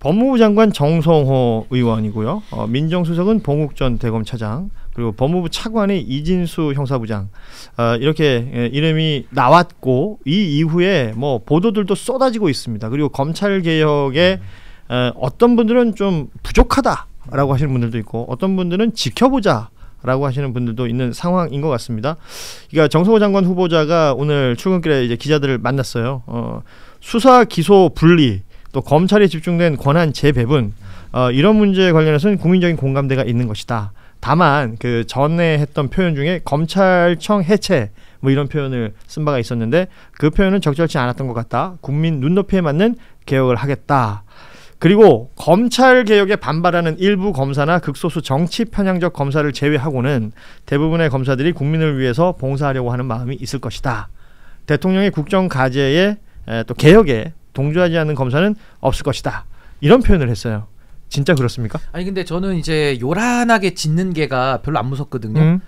법무부 장관 정성호 의원이고요. 민정수석은 봉욱 전 대검차장, 그리고 법무부 차관이 이진수 형사부장, 이렇게 이름이 나왔고 이 이후에 뭐 보도들도 쏟아지고 있습니다. 그리고 검찰 개혁에 어떤 분들은 좀 부족하다라고 하시는 분들도 있고, 어떤 분들은 지켜보자라고 하시는 분들도 있는 상황인 것 같습니다. 그러니까 정성호 장관 후보자가 오늘 출근길에 이제 기자들을 만났어요. 수사 기소 분리, 또 검찰에 집중된 권한 재배분, 이런 문제에 관련해서는 국민적인 공감대가 있는 것이다. 다만 그 전에 했던 표현 중에 검찰청 해체 뭐 이런 표현을 쓴 바가 있었는데 그 표현은 적절치 않았던 것 같다. 국민 눈높이에 맞는 개혁을 하겠다. 그리고 검찰 개혁에 반발하는 일부 검사나 극소수 정치 편향적 검사를 제외하고는 대부분의 검사들이 국민을 위해서 봉사하려고 하는 마음이 있을 것이다. 대통령의 국정 과제에 또 개혁에 동조하지 않는 검사는 없을 것이다. 이런 표현을 했어요. 진짜 그렇습니까? 아니 근데 저는 이제 요란하게 짖는 개가 별로 안 무섭거든요.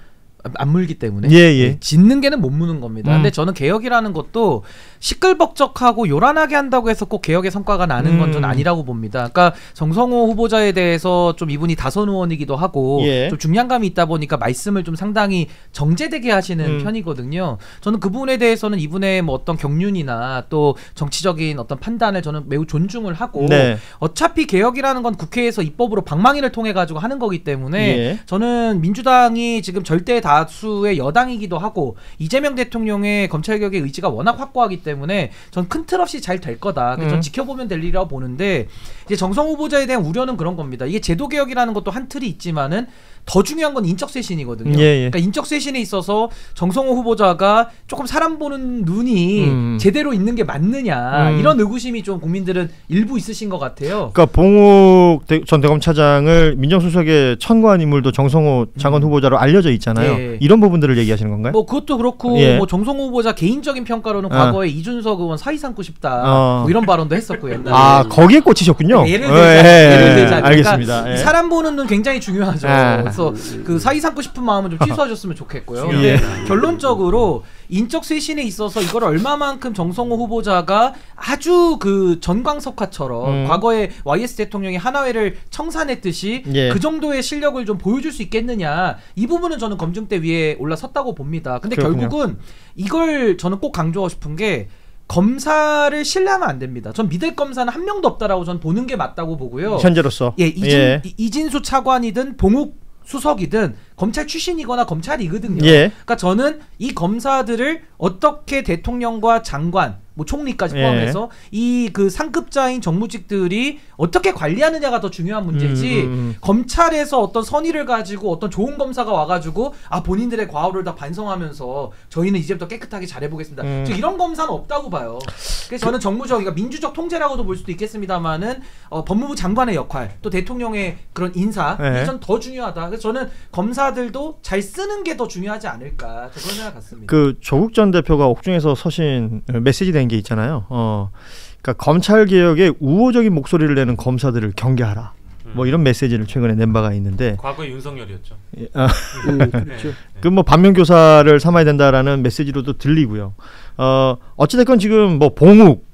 안 물기 때문에. 예. 짖는 개는 못 무는 겁니다. 근데 저는 개혁이라는 것도 시끌벅적하고 요란하게 한다고 해서 꼭 개혁의 성과가 나는 건 저는 아니라고 봅니다. 그러니까 정성호 후보자에 대해서 좀 이분이 다선 의원이기도 하고 좀 중량감이 있다 보니까 말씀을 좀 상당히 정제되게 하시는 편이거든요. 저는 그 부분에 대해서는 이분의 뭐 어떤 경륜이나 또 정치적인 어떤 판단을 저는 매우 존중을 하고, 어차피 개혁이라는 건 국회에서 입법으로 방망이를 통해 가지고 하는 거기 때문에 저는 민주당이 지금 절대 다수의 여당이기도 하고 이재명 대통령의 검찰개혁의 의지가 워낙 확고하기 때문에 전 큰 틀 없이 잘 될 거다. 그래서 전 지켜보면 될 일이라고 보는데, 이제 정성 후보자에 대한 우려는 그런 겁니다. 이게 제도개혁이라는 것도 한 틀이 있지만은 더 중요한 건 인적 쇄신이거든요. 그러니까 인적 쇄신에 있어서 정성호 후보자가 조금 사람 보는 눈이 제대로 있는 게 맞느냐, 이런 의구심이 좀 국민들은 일부 있으신 것 같아요. 그러니까 봉욱 전 대검차장을 민정수석에 천거한 인물도 정성호 장관 후보자로 알려져 있잖아요. 이런 부분들을 얘기하시는 건가요? 뭐 그것도 그렇고 뭐 정성호 후보자 개인적인 평가로는 과거에 이준석 의원 사위 삼고 싶다 뭐 이런 발언도 했었고 옛날에. 거기에 꽂히셨군요. 예를 들자. 알겠습니다. 그러니까 사람 보는 눈 굉장히 중요하죠. 그래서 그 사위 삼고 싶은 마음은 좀 취소하셨으면 좋겠고요. 근데 결론적으로 인적 쇄신에 있어서 이걸 얼마만큼 정성호 후보자가 아주 그 전광석화처럼 과거에 YS 대통령이 하나회를 청산했듯이 그 정도의 실력을 좀 보여줄 수 있겠느냐, 이 부분은 저는 검증대 위에 올라섰다고 봅니다. 근데 결국은 이걸 저는 꼭 강조하고 싶은 게, 검사를 신뢰하면 안 됩니다. 전 믿을 검사는 한 명도 없다라고 전 보는 게 맞다고 보고요. 현재로서. 이진수 차관이든 봉욱 수석이든 검찰 출신이거나 검찰이거든요. 그러니까 저는 이 검사들을 어떻게 대통령과 장관, 뭐 총리까지 포함해서 이 그 상급자인 정무직들이 어떻게 관리하느냐가 더 중요한 문제지, 검찰에서 어떤 선의를 가지고 어떤 좋은 검사가 와가지고 본인들의 과오를 다 반성하면서 저희는 이제부터 깨끗하게 잘해보겠습니다. 저 이런 검사는 없다고 봐요. 그래서 저는 정무적, 그러니까 민주적 통제라고도 볼 수도 있겠습니다만은 법무부 장관의 역할, 또 대통령의 그런 인사, 이게 전 더 중요하다. 그래서 저는 검사들도 잘 쓰는 게 더 중요하지 않을까, 그런 생각 같습니다. 그 조국 전 대표가 옥중에서 서신 메시지 낸 게 있잖아요. 그러니까 검찰 개혁에 우호적인 목소리를 내는 검사들을 경계하라. 뭐 이런 메시지를 최근에 낸 바가 있는데, 과거에 윤석열이었죠. 그렇죠. 그 뭐 반면교사를 삼아야 된다라는 메시지로도 들리고요. 어찌됐건 지금 뭐 봉욱,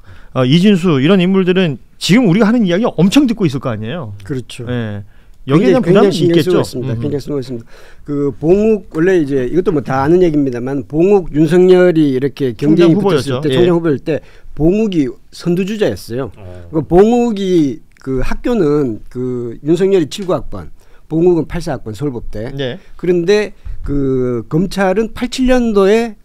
이진수 이런 인물들은 지금 우리가 하는 이야기 엄청 듣고 있을 거 아니에요. 그렇죠. 여기에 대한 부담이 있겠죠. 굉장히 쓰고 있습니다. 그 봉욱, 원래 이제 이것도 뭐 다 아는 얘기입니다만, 봉욱 윤석열이 이렇게 경쟁이 붙었을 때, 총장 후보일 때 봉욱이 선두주자였어요. 그 봉욱이 그 학교는 그 윤석열이 79학번, 봉욱은 84학번 서울법대. 그런데 그 검찰은 87년도에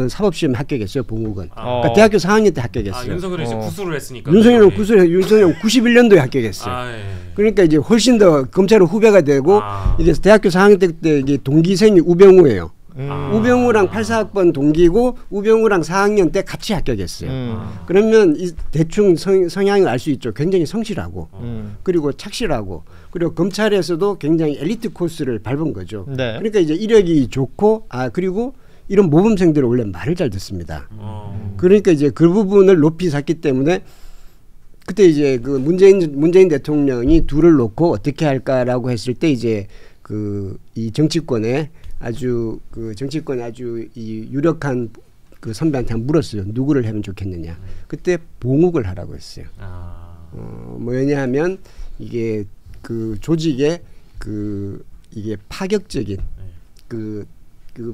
사법시험 합격했어요. 봉욱은. 그러니까 대학교 4학년 때 합격했어요. 윤석열이 이제 구수를 했으니까. 윤석열은 91년도에 합격했어요. 그러니까 이제 훨씬 더 검찰의 후배가 되고, 이게 대학교 4학년 때 이게 동기생이 우병우예요. 우병우랑 84학번 동기고 우병우랑 4학년 때 같이 합격했어요. 그러면 대충 성향을 알 수 있죠. 굉장히 성실하고 그리고 착실하고, 그리고 검찰에서도 굉장히 엘리트 코스를 밟은 거죠. 그러니까 이제 이력이 좋고, 그리고 이런 모범생들은 원래 말을 잘 듣습니다. 그러니까 이제 그 부분을 높이 샀기 때문에 그때 이제 그 문재인 대통령이 둘을 놓고 어떻게 할까라고 했을 때, 이제 그 이 정치권에 아주 이 유력한 그 선배한테 물었어요. 누구를 하면 좋겠느냐. 그때 봉욱을 하라고 했어요. 왜냐하면 이게 그 조직의 이게 파격적인 그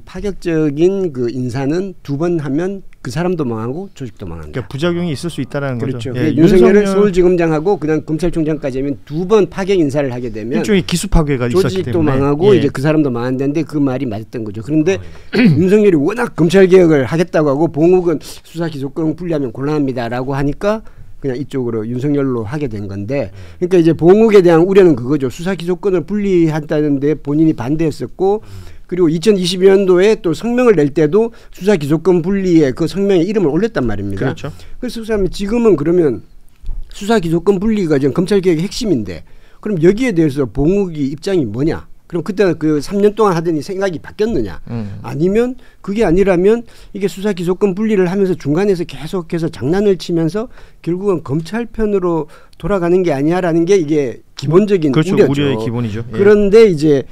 파격적인 그 인사는 2번 하면 그 사람도 망하고 조직도 망한다. 그러니까 부작용이 있을 수 있다라는 그렇죠. 거죠. 예, 윤석열을 서울지검장하고 그다음 검찰총장까지 하면 2번 파격 인사를 하게 되면 일종의 기수 파괴가 있었기 때문에 조직도 망하고 이제 그 사람도 망한다는데 그 말이 맞았던 거죠. 그런데 윤석열이 워낙 검찰 개혁을 하겠다고 하고 봉욱은 수사 기소권 분리하면 곤란합니다라고 하니까 그냥 이쪽으로 윤석열로 하게 된 건데, 그러니까 이제 봉욱에 대한 우려는 그거죠. 수사 기소권을 분리한다는데 본인이 반대했었고, 그리고 2022년도에 또 성명을 낼 때도 수사 기소권 분리에 그 성명에 이름을 올렸단 말입니다. 그렇죠. 그래서 지금은 그러면 수사 기소권 분리가 지금 검찰 개혁의 핵심인데, 그럼 여기에 대해서 봉욱이 입장이 뭐냐? 그럼 그때 그 3년 동안 하더니 생각이 바뀌었느냐? 아니면 그게 아니라면 이게 수사 기소권 분리를 하면서 중간에서 계속해서 장난을 치면서 결국은 검찰 편으로 돌아가는 게 아니야라는 게 이게 기본적인 그렇죠. 우려죠. 우려의 기본이죠. 그런데 이제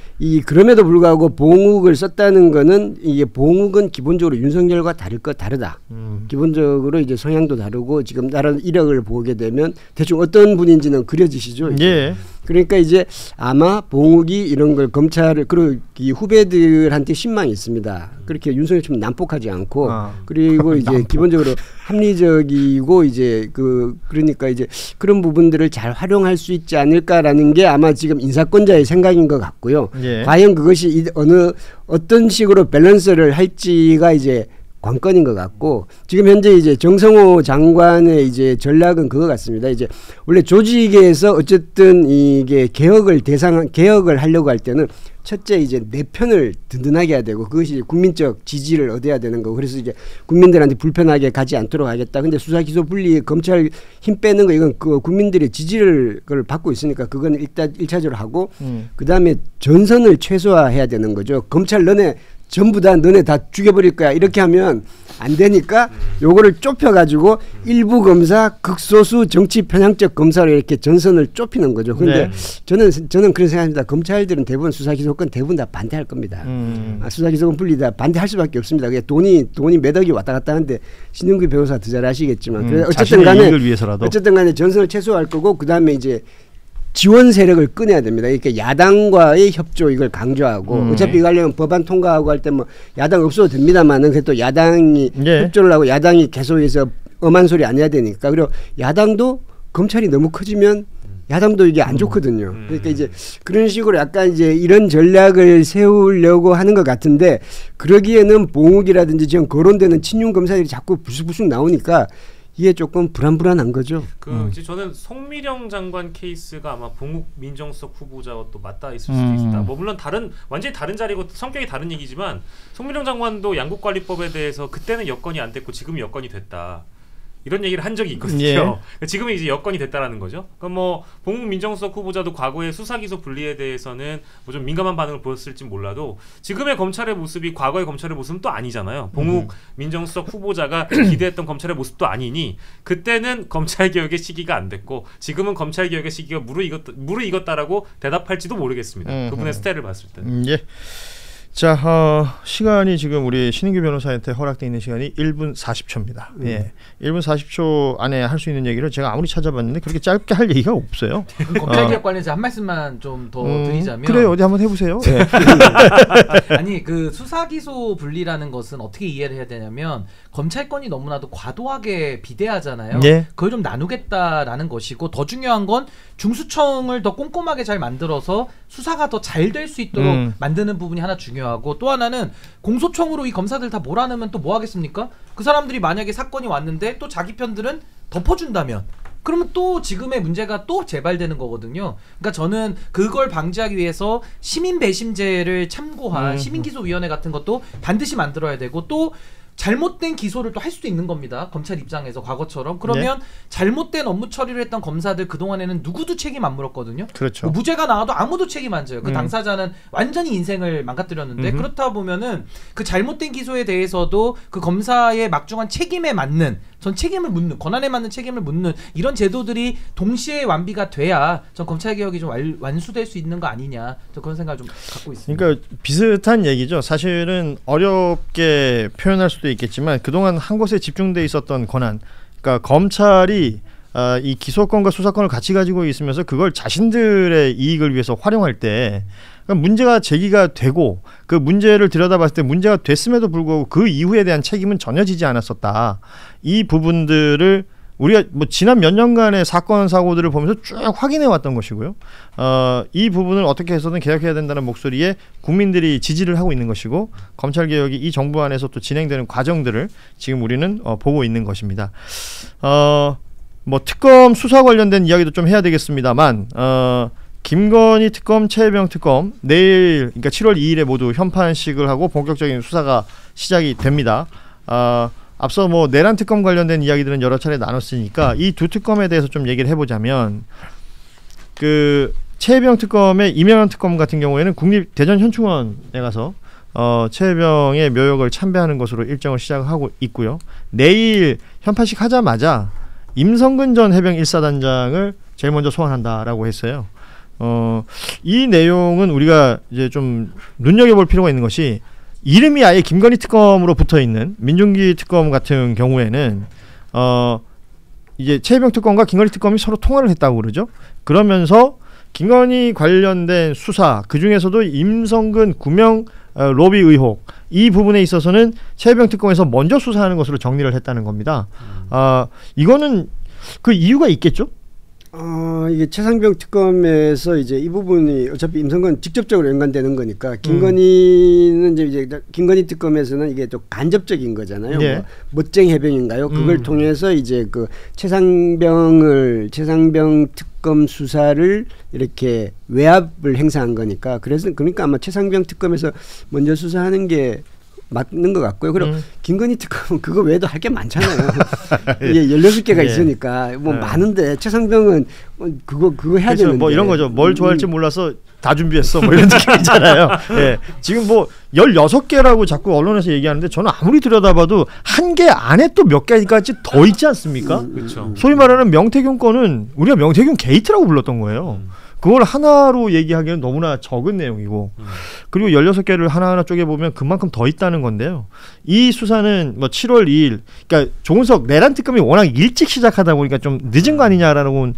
그럼에도 불구하고 봉욱을 썼다는 거는 이게 봉욱은 기본적으로 윤석열과 다르다. 기본적으로 이제 성향도 다르고 지금 다른 이력을 보게 되면 대충 어떤 분인지는 그려지시죠. 예. 그러니까 이제 아마 봉욱이 이런 걸 검찰을 그리고 이 후배들한테 신망이 있습니다. 그렇게 윤석열처럼 난폭하지 않고 그리고 이제 기본적으로 합리적이고 이제 그러니까 이제 그런 부분들을 잘 활용할 수 있지 않을까라는 게 아마 지금 인사권자의 생각인 것 같고요. 예. 과연 그것이 어떤 식으로 밸런스를 할지가 이제 관건인 것 같고, 지금 현재 이제 정성호 장관의 이제 전략은 그거 같습니다. 이제 원래 조직에서 어쨌든 이게 개혁을 하려고 할 때는 첫째 이제 내 편을 든든하게 해야 되고, 그것이 국민적 지지를 얻어야 되는 거고, 그래서 이제 국민들한테 불편하게 가지 않도록 하겠다. 근데 수사 기소 분리 검찰 힘 빼는 거 이건 그 국민들의 지지를 그걸 받고 있으니까 그건 일단 1차적으로 하고, 그다음에 전선을 최소화해야 되는 거죠. 검찰 전부 다 너네 다 죽여버릴 거야 이렇게 하면 안 되니까 요거를 좁혀가지고 일부 검사, 극소수 정치 편향적 검사로 이렇게 전선을 좁히는 거죠. 근데 저는 그런 생각합니다. 검찰들은 대부분 수사 기소권 대부분 다 반대할 겁니다. 수사 기소권 분리 다 반대할 수밖에 없습니다. 그게 돈이 몇 억이 왔다 갔다 하는데 신영규 변호사 더 잘 아시겠지만 어쨌든 간에 전선을 최소화할 거고, 그다음에 이제 지원 세력을 꺼내야 됩니다. 이렇게 야당과의 협조 이걸 강조하고 어차피 이거 하려면 법안 통과하고 할 때 뭐 야당 없어도 됩니다만은 그래도 야당이 협조를 하고 야당이 계속해서 엄한 소리 안 해야 되니까. 그리고 야당도 검찰이 너무 커지면 야당도 이게 안 좋거든요. 그러니까 이제 그런 식으로 약간 이제 이런 전략을 세우려고 하는 것 같은데, 그러기에는 봉욱이라든지 지금 거론되는 친윤 검사들이 자꾸 불쑥불쑥 나오니까 이게 조금 불안한 거죠. 이제 저는 송미령 장관 케이스가 아마 봉욱 민정수석 후보자와 또 맞닿아 있을 수도 있다. 뭐 물론 완전히 다른 자리고 성격이 다른 얘기지만 송미령 장관도 양국관리법에 대해서 그때는 여건이 안 됐고 지금은 여건이 됐다. 이런 얘기를 한 적이 있거든요. 예. 지금은 이제 여건이 됐다라는 거죠. 그러니까 뭐 봉욱 민정수석 후보자도 과거의 수사 기소 분리에 대해서는 뭐 좀 민감한 반응을 보였을지 몰라도 지금의 검찰의 모습이 과거의 검찰의 모습은 또 아니잖아요. 봉욱 민정수석 후보자가 기대했던 검찰의 모습도 아니니 그때는 검찰 개혁의 시기가 안 됐고 지금은 검찰 개혁의 시기가 무르익었다라고 대답할지도 모르겠습니다. 그분의 스타일을 봤을 때는. 예. 자, 시간이 지금 우리 신인규 변호사한테 허락되어 있는 시간이 1분 40초입니다. 예. 1분 40초 안에 할 수 있는 얘기를 제가 아무리 찾아봤는데 그렇게 짧게 할 얘기가 없어요. 검찰개혁 관련해서 한 말씀만 좀 더 드리자면. 그래요. 어디 한번 해보세요. 네. 아니 그 수사기소 분리라는 것은 어떻게 이해를 해야 되냐면 검찰권이 너무나도 과도하게 비대하잖아요. 예. 그걸 좀 나누겠다라는 것이고, 더 중요한 건 중수청을 더 꼼꼼하게 잘 만들어서 수사가 더 잘 될 수 있도록 만드는 부분이 하나 중요하고, 또 하나는 공소청으로 이 검사들 다 몰아넣으면 또 뭐 하겠습니까? 그 사람들이 만약에 사건이 왔는데 또 자기 편들은 덮어준다면 그러면 또 지금의 문제가 또 재발되는 거거든요. 그러니까 저는 그걸 방지하기 위해서 시민 배심제를 참고한 시민기소위원회 같은 것도 반드시 만들어야 되고, 또 잘못된 기소를 또 할 수도 있는 겁니다. 검찰 입장에서 과거처럼. 그러면 잘못된 업무 처리를 했던 검사들 그동안에는 누구도 책임 안 물었거든요. 그렇죠. 뭐 무죄가 나와도 아무도 책임 안 져요. 그 당사자는 완전히 인생을 망가뜨렸는데, 그렇다 보면은 그 잘못된 기소에 대해서도 그 검사의 막중한 책임에 맞는, 전 책임을 묻는, 권한에 맞는 책임을 묻는 이런 제도들이 동시에 완비가 돼야 전 검찰개혁이 좀 완수될 수 있는 거 아니냐, 저 그런 생각을 좀 갖고 있습니다. 그러니까 비슷한 얘기죠. 사실은 어렵게 표현할 수도 있겠지만 그동안 한 곳에 집중돼 있었던 권한, 그러니까 검찰이 이 기소권과 수사권을 같이 가지고 있으면서 그걸 자신들의 이익을 위해서 활용할 때 문제가 제기가 되고 그 문제를 들여다봤을 때 문제가 됐음에도 불구하고 그 이후에 대한 책임은 전혀 지지 않았었다. 이 부분들을 우리가 뭐 지난 몇 년간의 사건 사고들을 보면서 쭉 확인해 왔던 것이고요. 이 부분을 어떻게 해서든 개혁해야 된다는 목소리에 국민들이 지지를 하고 있는 것이고 검찰 개혁이 이 정부 안에서 또 진행되는 과정들을 지금 우리는 보고 있는 것입니다. 뭐 특검 수사 관련된 이야기도 좀 해야 되겠습니다만 김건희 특검, 최혜병 특검 내일 그러니까 7월 2일에 모두 현판식을 하고 본격적인 수사가 시작이 됩니다. 앞서 뭐 내란 특검 관련된 이야기들은 여러 차례 나눴으니까 이 두 특검에 대해서 좀 얘기를 해보자면 그 최혜병 특검의 이명환 특검 같은 경우에는 국립 대전 현충원에 가서 최혜병의 묘역을 참배하는 것으로 일정을 시작하고 있고요. 내일 현판식 하자마자 임성근 전 해병 1사단장을 제일 먼저 소환한다라고 했어요. 이 내용은 우리가 이제 좀 눈여겨볼 필요가 있는 것이 이름이 아예 김건희 특검으로 붙어 있는 민중기 특검 같은 경우에는 이제 최혜병 특검과 김건희 특검이 서로 통화를 했다고 그러죠. 그러면서 김건희 관련된 수사 그 중에서도 임성근 구명 로비 의혹 이 부분에 있어서는 최혜병 특검에서 먼저 수사하는 것으로 정리를 했다는 겁니다. 이거는 그 이유가 있겠죠? 이게 최상병 특검에서 이제 이 부분이 어차피 임성근 직접적으로 연관되는 거니까 김건희는 이제 김건희 특검에서는 이게 좀 간접적인 거잖아요. 네. 뭐 멋쟁이 해병인가요? 그걸 통해서 이제 그 최상병 특검 수사를 이렇게 외압을 행사한 거니까 그러니까 아마 최상병 특검에서 먼저 수사하는 게 맞는 것 같고요. 그리고 김건희 특검은 그거 외에도 할 게 많잖아요. 이게 16개가 있으니까 뭐 많은데 최상병은 그거 해야 되는데 뭐 이런 거죠. 뭘 좋아할지 몰라서 다 준비했어. 뭐 이런 느낌이잖아요. 예. 지금 뭐 16개라고 자꾸 언론에서 얘기하는데 저는 아무리 들여다봐도 한 개 안에 또 몇 개까지 더 있지 않습니까? 그렇죠. 소위 말하는 명태균 건은 우리가 명태균 게이트라고 불렀던 거예요. 그걸 하나로 얘기하기에는 너무나 적은 내용이고 그리고 16개를 하나하나 쪼개보면 그만큼 더 있다는 건데요. 이 수사는 뭐 7월 2일 그러니까 조은석 내란 특검이 워낙 일찍 시작하다 보니까 좀 늦은 거 아니냐라는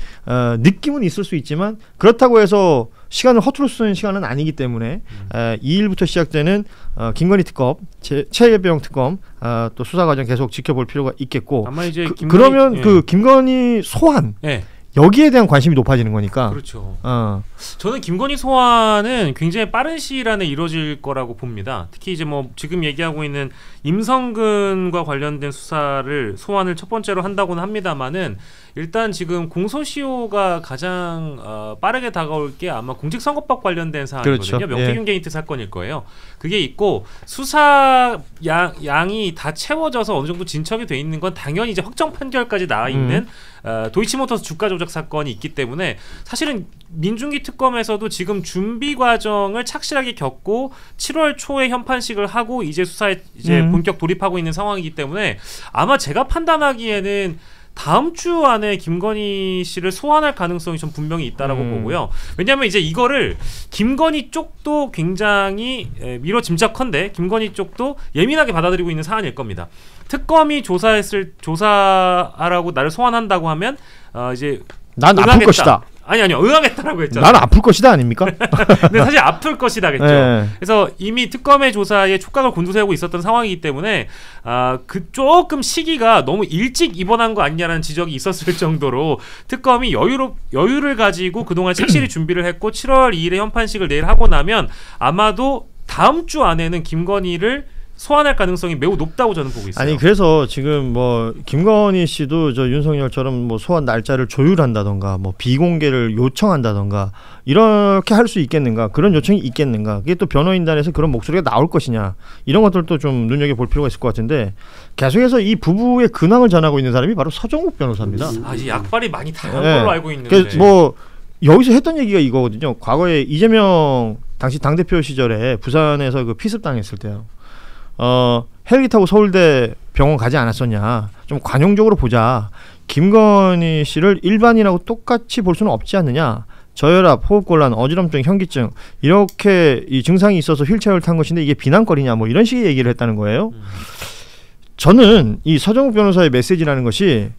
느낌은 있을 수 있지만 그렇다고 해서 시간을 허투루 쓰는 시간은 아니기 때문에 2일부터 시작되는 김건희 특검, 최혜병 특검 또 수사 과정 계속 지켜볼 필요가 있겠고 아마 이제 그러면 그 김건희 소환 여기에 대한 관심이 높아지는 거니까. 그렇죠. 저는 김건희 소환은 굉장히 빠른 시일 안에 이루어질 거라고 봅니다. 특히 이제 뭐 지금 얘기하고 있는 임성근과 관련된 수사를 소환을 첫 번째로 한다고는 합니다만은 일단 지금 공소시효가 가장 빠르게 다가올 게 아마 공직선거법 관련된 사안이거든요. 그렇죠. 명태균 게이트 사건일 거예요. 그게 있고 수사 양이 다 채워져서 어느 정도 진척이 돼 있는 건 당연히 이제 확정 판결까지 나와 있는 도이치모터스 주가 조작 사건이 있기 때문에 사실은 민중기 특검에서도 지금 준비 과정을 착실하게 겪고 7월 초에 현판식을 하고 이제 수사에 이제 본격 돌입하고 있는 상황이기 때문에 아마 제가 판단하기에는 다음 주 안에 김건희 씨를 소환할 가능성이 좀 분명히 있다라고 보고요. 왜냐하면 이제 이거를 김건희 쪽도 굉장히 미뤄 짐작컨대 김건희 쪽도 예민하게 받아들이고 있는 사안일 겁니다. 특검이 조사하라고 나를 소환한다고 하면 이제 난 아플 것이다. 아니요 응하겠다라고 했잖아요. 난 아플 것이다 아닙니까? 근데 사실 아플 것이다겠죠. 네. 그래서 이미 특검의 조사에 촉각을 곤두세우고 있었던 상황이기 때문에 그 조금 시기가 너무 일찍 입원한 거 아니냐라는 지적이 있었을 정도로 특검이 여유를 가지고 그동안 착실히 준비를 했고 7월 2일에 현판식을 내일 하고 나면 아마도 다음 주 안에는 김건희를 소환할 가능성이 매우 높다고 저는 보고 있어요. 아니 그래서 지금 뭐 김건희 씨도 저 윤석열처럼 뭐 소환 날짜를 조율한다던가 뭐 비공개를 요청한다던가 이렇게 할 수 있겠는가? 그런 요청이 있겠는가? 그게 또 변호인단에서 그런 목소리가 나올 것이냐? 이런 것들도 좀 눈여겨볼 필요가 있을 것 같은데 계속해서 이 부부의 근황을 전하고 있는 사람이 바로 서정욱 변호사입니다. 이제 약발이 많이 당한 걸로 알고 있는데. 그래서 뭐 여기서 했던 얘기가 이거거든요. 과거에 이재명 당시 당대표 시절에 부산에서 그 피습당했을 때요. 헬기 타고 서울대 병원 가지 않았었냐. 좀 관용적으로 보자. 김건희 씨를 일반인하고 똑같이 볼 수는 없지 않느냐. 저혈압, 호흡곤란, 어지럼증, 현기증 이렇게 이 증상이 있어서 휠체어를 탄 것인데 이게 비난거리냐 뭐 이런 식의 얘기를 했다는 거예요. 저는 이 서정욱 변호사의 메시지라는 것이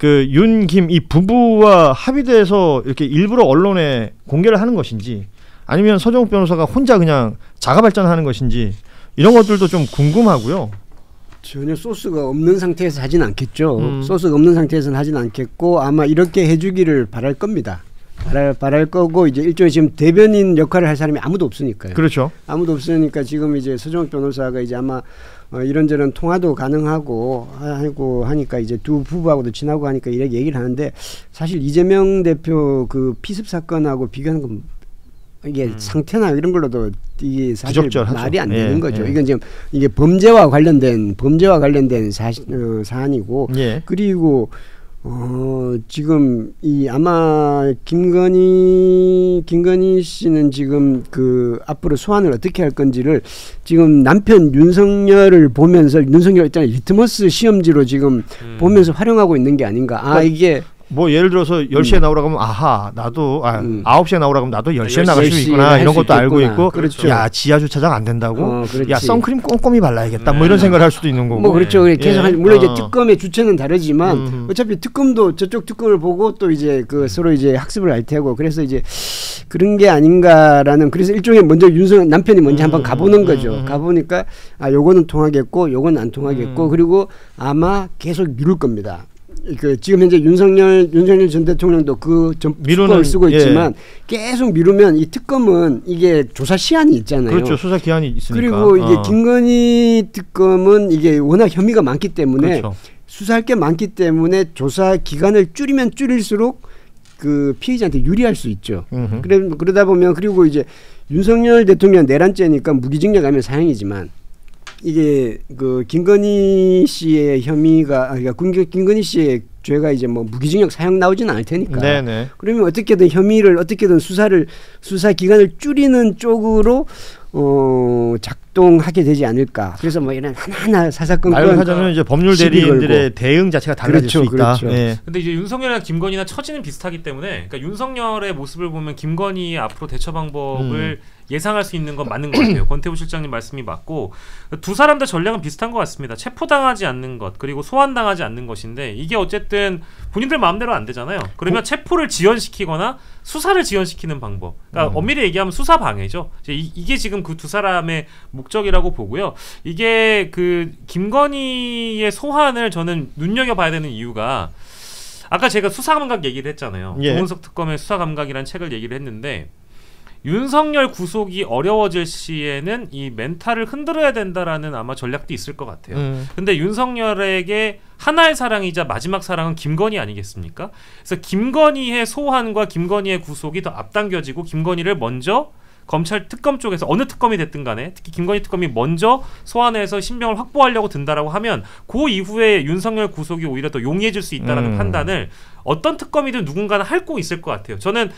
그 윤, 김 이 부부와 합의돼서 이렇게 일부러 언론에 공개를 하는 것인지 아니면 서정욱 변호사가 혼자 그냥 자가 발전하는 것인지 이런 것들도 좀 궁금하고요. 전혀 소스가 없는 상태에서 하진 않겠죠. 소스가 없는 상태에서는 하진 않겠고 아마 이렇게 해주기를 바랄 겁니다. 바랄 거고 이제 일종의 지금 대변인 역할을 할 사람이 아무도 없으니까요. 그렇죠. 아무도 없으니까 지금 이제 서정욱 변호사가 이제 아마 이런저런 통화도 가능하고 하고 하니까 이제 두 부부하고도 친하고 하니까 이렇게 얘기를 하는데 사실 이재명 대표 그 피습 사건하고 비교하는 건 이게 상태나 이런 걸로도 이게 사실 부적절하죠. 말이 안 되는 거죠. 예. 이건 지금 이게 범죄와 관련된 사안이고 예. 그리고 지금 이 아마 김건희 씨는 지금 그 앞으로 소환을 어떻게 할 건지를 지금 남편 윤석열을 보면서 윤석열 있잖아요. 리트머스 시험지로 지금 보면서 활용하고 있는 게 아닌가. 이게 뭐 예를 들어서 10시에 나오라고 하면 아하 나도 9시에 나오라고 하면 나도 10시에 나갈 수 있구나 이런 것도 알고 있고 그렇죠. 야 지하 주차장 안 된다고 그렇지. 야 선크림 꼼꼼히 발라야겠다 뭐 이런 생각을 할 수도 있는 거고 뭐 그렇죠. 계속 예. 물론 이제 특검의 주체는 다르지만 어차피 특검도 저쪽 특검을 보고 또 이제 그 서로 이제 학습을 할 테고 그래서 이제 그런 게 아닌가라는 그래서 일종의 먼저 남편이 먼저 한번 가보는 거죠. 가보니까 요거는 통하겠고 요건 안 통하겠고 그리고 아마 계속 미룰 겁니다. 그 지금 현재 윤석열 전 대통령도 그 특검을 쓰고 있지만 계속 미루면 이 특검은 이게 조사 시한이 있잖아요. 그렇죠. 수사 기한이 있으니까. 그리고 이게 김건희 특검은 이게 워낙 혐의가 많기 때문에 그렇죠. 수사할 게 많기 때문에 조사 기간을 줄이면 줄일수록 그 피의자한테 유리할 수 있죠. 그러다 보면 그리고 이제 윤석열 대통령 내란죄니까 무기징역하면 사형이지만 이게 그 김건희 씨의 혐의가 그러니까 김건희 씨의 죄가 이제 뭐 무기징역 사형 나오지는 않을 테니까. 네네. 그러면 어떻게든 혐의를 어떻게든 수사 기간을 줄이는 쪽으로 작동하게 되지 않을까. 그래서 뭐 이런 하나하나 사사건건 말을 하자면 이제 법률 대리인들의 대응 자체가 달라질 수 있다. 그렇죠. 네. 근데 이제 윤석열이나 김건희나 처지는 비슷하기 때문에 그러니까 윤석열의 모습을 보면 김건희의 앞으로 대처 방법을 예상할 수 있는 건 맞는 것 같아요. 권태우 실장님 말씀이 맞고 두 사람 다 전략은 비슷한 것 같습니다. 체포당하지 않는 것 그리고 소환당하지 않는 것인데 이게 어쨌든 본인들 마음대로 안 되잖아요. 그러면 체포를 지연시키거나 수사를 지연시키는 방법. 그러니까 엄밀히 얘기하면 수사 방해죠. 이게 지금 그 두 사람의 목적이라고 보고요. 이게 그 김건희의 소환을 저는 눈여겨봐야 되는 이유가 아까 제가 수사 감각 얘기를 했잖아요. 조은석 특검의 수사 감각이라는 책을 얘기를 했는데 윤석열 구속이 어려워질 시에는 이 멘탈을 흔들어야 된다라는 아마 전략도 있을 것 같아요. 근데 윤석열에게 하나의 사랑이자 마지막 사랑은 김건희 아니겠습니까? 그래서 김건희의 소환과 김건희의 구속이 더 앞당겨지고 김건희를 먼저 검찰 특검 쪽에서 어느 특검이 됐든 간에 특히 김건희 특검이 먼저 소환해서 신병을 확보하려고 든다라고 하면 그 이후에 윤석열 구속이 오히려 더 용이해질 수 있다라는 판단을 어떤 특검이든 누군가는 할 거 있을 것 같아요. 저는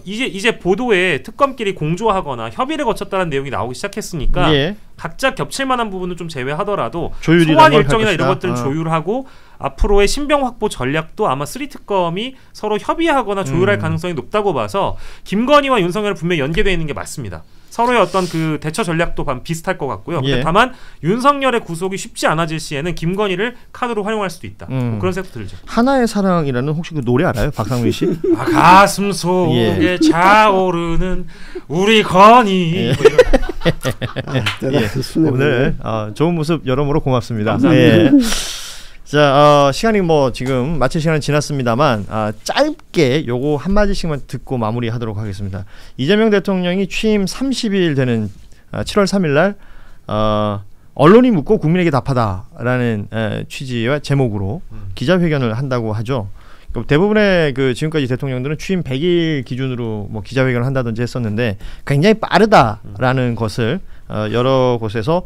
이제 보도에 특검끼리 공조하거나 협의를 거쳤다는 내용이 나오기 시작했으니까 각자 겹칠 만한 부분은 좀 제외하더라도 소환 일정이나 이런 것들은 조율하고 앞으로의 신병 확보 전략도 아마 3특검이 서로 협의하거나 조율할 가능성이 높다고 봐서 김건희와 윤석열은 분명히 연계되어 있는 게 맞습니다. 서로의 어떤 그 대처 전략도 비슷할 것 같고요. 근데 다만 윤석열의 구속이 쉽지 않아질 시에는 김건희를 카드로 활용할 수도 있다. 뭐 그런 생각도 들죠. 하나의 사랑이라는 혹시 그 노래 알아요? 박상민 씨? 가슴 속에 차오르는 우리 건희. 오늘 좋은 모습 여러모로 고맙습니다. 감사합니다. 자, 시간이 뭐 지금 마칠 시간은 지났습니다만 짧게 요거 한마디씩만 듣고 마무리하도록 하겠습니다. 이재명 대통령이 취임 30일 되는 7월 3일 날 언론이 묻고 국민에게 답하다라는 취지와 제목으로 기자회견을 한다고 하죠. 대부분의 그 지금까지 대통령들은 취임 100일 기준으로 뭐 기자회견을 한다든지 했었는데 굉장히 빠르다라는 것을 여러 곳에서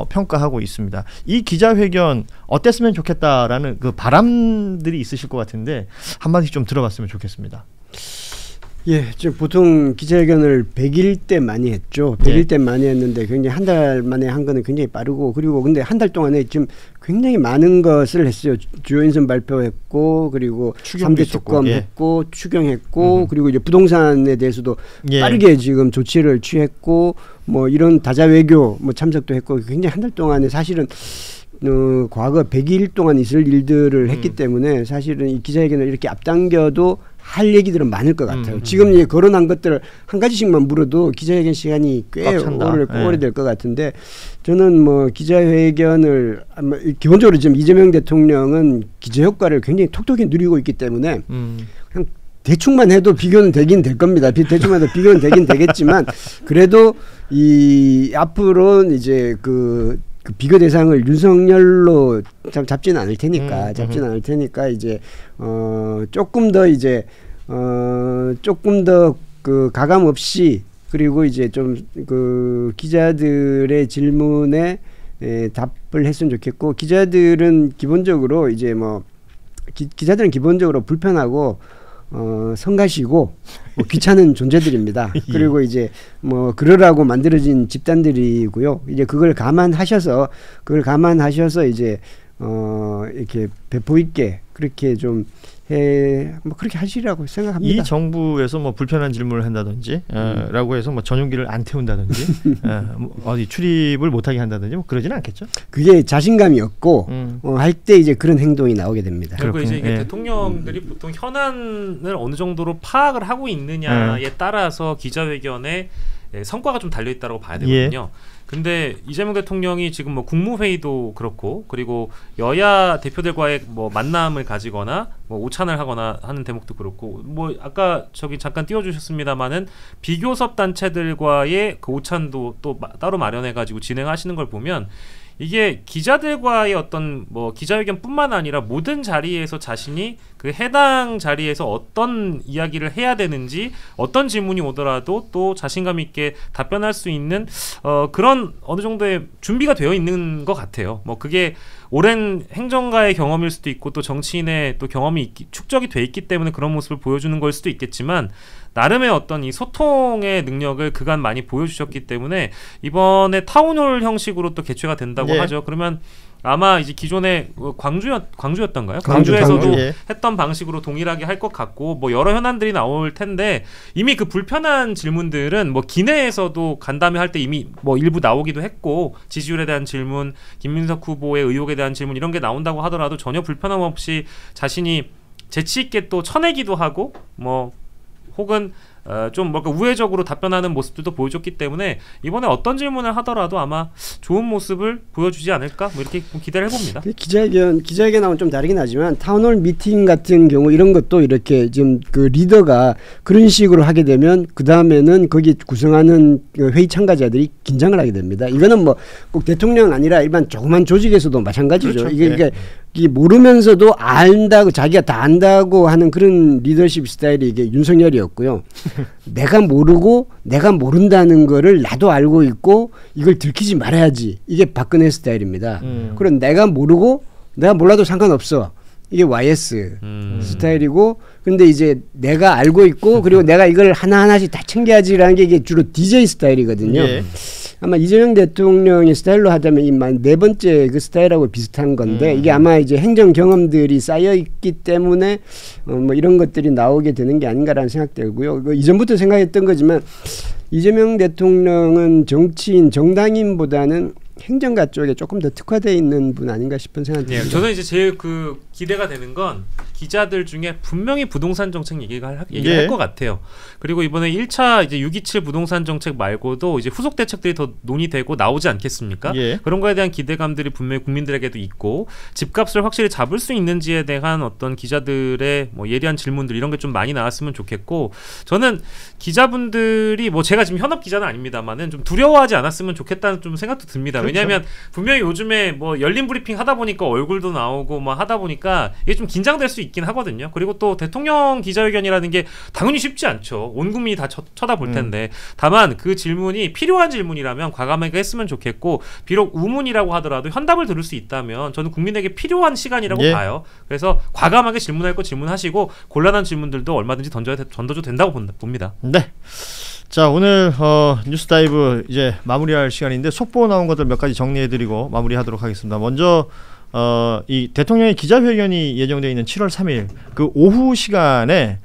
평가하고 있습니다. 이 기자회견 어땠으면 좋겠다라는 그 바람들이 있으실 것 같은데 한마디 좀 들어봤으면 좋겠습니다. 지금 보통 기자회견을 100일 때 많이 했죠. 100일 때 많이 했는데 굉장히 한 달 만에 한 거는 굉장히 빠르고 그리고 근데 한 달 동안에 지금 굉장히 많은 것을 했어요. 주요 인선 발표했고 그리고 3대 특검 했고 추경했고 그리고 이제 부동산에 대해서도 빠르게 지금 조치를 취했고 뭐 이런 다자 외교 뭐 참석도 했고 굉장히 한 달 동안에 사실은 과거 100일 동안 있을 일들을 했기 때문에 사실은 이 기자회견을 이렇게 앞당겨도 할 얘기들은 많을 것 같아요. 지금 이제 거론한 것들을 한 가지씩만 물어도 기자회견 시간이 꽤 오래될 것 같은데 저는 뭐 기자회견을 기본적으로 지금 이재명 대통령은 기자 효과를 굉장히 톡톡히 누리고 있기 때문에 그냥 대충만 해도 비교는 되긴 될 겁니다. 대충만 해도 비교는 되긴 되겠지만 그래도 이 앞으로 이제 그 비교 대상을 윤석열로 잡지는 않을 테니까 이제 조금 더 그 가감 없이 그리고 이제 좀 그 기자들의 질문에 답을 했으면 좋겠고 기자들은 기본적으로 이제 뭐 기자들은 기본적으로 불편하고 성가시고 뭐 귀찮은 존재들입니다. 그리고 이제 뭐 그러라고 만들어진 집단들이고요. 이제 그걸 감안하셔서 이제 이렇게 배포 있게 그렇게 좀 뭐 그렇게 하시라고 생각합니다. 이 정부에서 뭐 불편한 질문을 한다든지 라고 해서 뭐 전용기를 안 태운다든지 어디 출입을 못하게 한다든지 뭐 그러지는 않겠죠. 그게 자신감이 없고 할 때 이제 그런 행동이 나오게 됩니다. 그리고 이제 이게 대통령들이 보통 현안을 어느 정도로 파악을 하고 있느냐에 따라서 기자회견에 성과가 좀 달려 있다고 봐야 되거든요. 근데 이재명 대통령이 지금 뭐 국무회의도 그렇고 그리고 여야 대표들과의 뭐 만남을 가지거나 뭐 오찬을 하거나 하는 대목도 그렇고 뭐 아까 저기 잠깐 띄워주셨습니다마는 비교섭 단체들과의 그 오찬도 또 따로 마련해가지고 진행하시는 걸 보면 이게 기자들과의 어떤 뭐 기자회견뿐만 아니라 모든 자리에서 자신이 그 해당 자리에서 어떤 이야기를 해야 되는지 어떤 질문이 오더라도 또 자신감 있게 답변할 수 있는 그런 어느 정도의 준비가 되어 있는 것 같아요. 뭐 그게 오랜 행정가의 경험일 수도 있고 또 정치인의 또 경험이 축적이 돼 있기 때문에 그런 모습을 보여주는 걸 수도 있겠지만 나름의 어떤 이 소통의 능력을 그간 많이 보여주셨기 때문에 이번에 타운홀 형식으로 또 개최가 된다고 하죠. 그러면 아마 이제 기존에 광주였던가요? 광주에서도 했던 방식으로 동일하게 할 것 같고 뭐 여러 현안들이 나올 텐데 이미 그 불편한 질문들은 뭐 기내에서도 간담회 할 때 이미 뭐 일부 나오기도 했고 지지율에 대한 질문, 김민석 후보의 의혹에 대한 질문 이런 게 나온다고 하더라도 전혀 불편함 없이 자신이 재치 있게 또 쳐내기도 하고 뭐 혹은 좀 뭔가 우회적으로 답변하는 모습들도 보여줬기 때문에 이번에 어떤 질문을 하더라도 아마 좋은 모습을 보여주지 않을까 뭐 이렇게 기대를 해봅니다. 기자회견하고는 좀 다르긴 하지만 타운홀 미팅 같은 경우 이런 것도 이렇게 지금 그 리더가 그런 식으로 하게 되면 그 다음에는 거기 구성하는 회의 참가자들이 긴장을 하게 됩니다. 이거는 뭐 꼭 대통령 아니라 일반 조그만 조직에서도 마찬가지죠. 그렇죠. 이게 모르면서도 안다고 자기가 다 안다고 하는 그런 리더십 스타일이 이게 윤석열이었고요. 내가 모르고 내가 모른다는 거를 나도 알고 있고 이걸 들키지 말아야지. 이게 박근혜 스타일입니다. 그럼 내가 모르고 내가 몰라도 상관없어. 이게 YS 스타일이고 근데 이제 내가 알고 있고 그리고 내가 이걸 하나하나씩 다 챙겨야지라는 게 이게 주로 DJ 스타일이거든요. 아마 이재명 대통령의 스타일로 하자면 이 네 번째 그 스타일하고 비슷한 건데 이게 아마 이제 행정 경험들이 쌓여 있기 때문에 뭐 이런 것들이 나오게 되는 게 아닌가라는 생각 들고요. 이전부터 생각했던 거지만 이재명 대통령은 정치인 정당인보다는 행정가 쪽에 조금 더 특화되어 있는 분 아닌가 싶은 생각이 듭니다. 저는 이제 제일 그 기대가 되는 건 기자들 중에 분명히 부동산 정책 얘기할 것 같아요. 그리고 이번에 1차 이제 627 부동산 정책 말고도 이제 후속 대책들이 더 논의되고 나오지 않겠습니까? 그런 거에 대한 기대감들이 분명히 국민들에게도 있고 집값을 확실히 잡을 수 있는지에 대한 어떤 기자들의 뭐 예리한 질문들 이런 게 좀 많이 나왔으면 좋겠고 저는 기자분들이 뭐 제가 지금 현업 기자는 아닙니다만은 좀 두려워하지 않았으면 좋겠다는 좀 생각도 듭니다. 그렇죠. 왜냐하면 분명히 요즘에 뭐 열린 브리핑 하다 보니까 얼굴도 나오고 뭐 하다 보니까 이게 좀 긴장될 수 있긴 하거든요. 그리고 또 대통령 기자회견이라는 게 당연히 쉽지 않죠. 온 국민이 다 쳐다볼 텐데 다만 그 질문이 필요한 질문이라면 과감하게 했으면 좋겠고 비록 우문이라고 하더라도 현답을 들을 수 있다면 저는 국민에게 필요한 시간이라고 봐요. 그래서 과감하게 질문할 거 질문하시고 곤란한 질문들도 얼마든지 던져도 된다고 봅니다. 네. 자 오늘 뉴스 다이브 이제 마무리할 시간인데 속보 나온 것들 몇 가지 정리해드리고 마무리하도록 하겠습니다. 먼저 이 대통령의 기자회견이 예정되어 있는 7월 3일 그 오후 시간에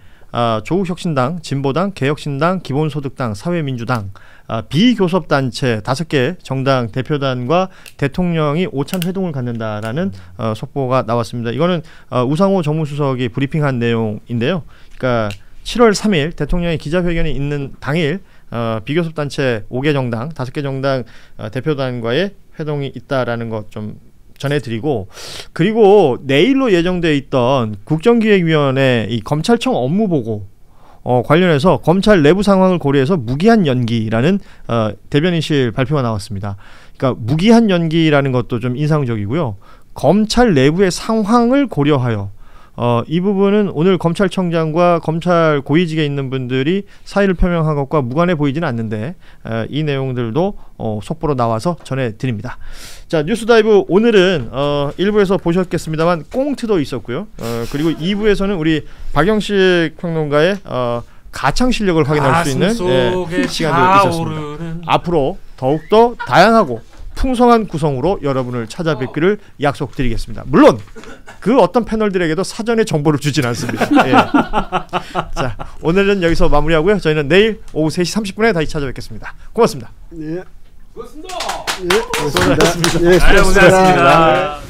조국혁신당, 진보당, 개혁신당, 기본소득당, 사회민주당, 비교섭단체 5개 정당 대표단과 대통령이 오찬 회동을 갖는다라는 속보가 나왔습니다. 이거는 우상호 정무수석이 브리핑한 내용인데요. 그러니까 7월 3일 대통령의 기자회견이 있는 당일 비교섭단체 5개 정당, 5개 정당 대표단과의 회동이 있다라는 것 좀 전해드리고, 그리고 내일로 예정돼 있던 국정기획위원회 이 검찰청 업무보고 관련해서 검찰 내부 상황을 고려해서 무기한 연기라는 대변인실 발표가 나왔습니다. 그러니까 무기한 연기라는 것도 좀 인상적이고요. 검찰 내부의 상황을 고려하여 이 부분은 오늘 검찰청장과 검찰 고위직에 있는 분들이 사의를 표명한 것과 무관해 보이지는 않는데 이 내용들도 속보로 나와서 전해드립니다. 자, 뉴스다이브 오늘은 1부에서 보셨겠습니다만 꽁트도 있었고요. 그리고 2부에서는 우리 박영식 평론가의 가창 실력을 확인할 수 있는 시간도 있었습니다. 앞으로 더욱더 다양하고 풍성한 구성으로 여러분을 찾아뵙기를 약속드리겠습니다. 물론 그 어떤 패널들에게도 사전에 정보를 주진 않습니다. 예. 자, 오늘은 여기서 마무리하고요. 저희는 내일 오후 3시 30분에 다시 찾아뵙겠습니다. 고맙습니다. 네. 고맙습니다. 네, 고맙습니다. 고맙습니다.